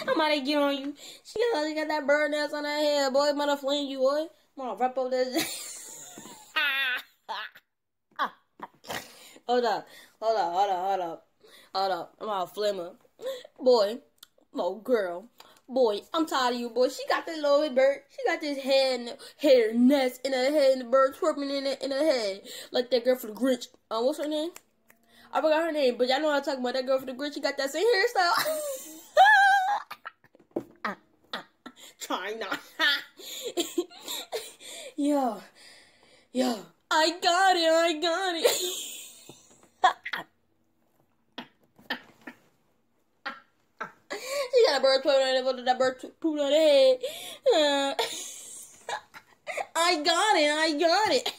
I'm about to get on you. She got that bird nest on her head, boy. I'm gonna flame you, boy. I'm gonna wrap up this. Hold up. I'm gonna flame her. Boy. Oh, girl. Boy, I'm tired of you, boy. She got this little bird. She got this hair nest in her head, and the bird twerping in her head. Like that girl for the Grinch. What's her name? I forgot her name, but y'all know what I'm talking about. That girl for the Grinch. She got that same hairstyle. Trying not. Yo. I got it. She got a bird twerping on that bird pooping on her head. I got it.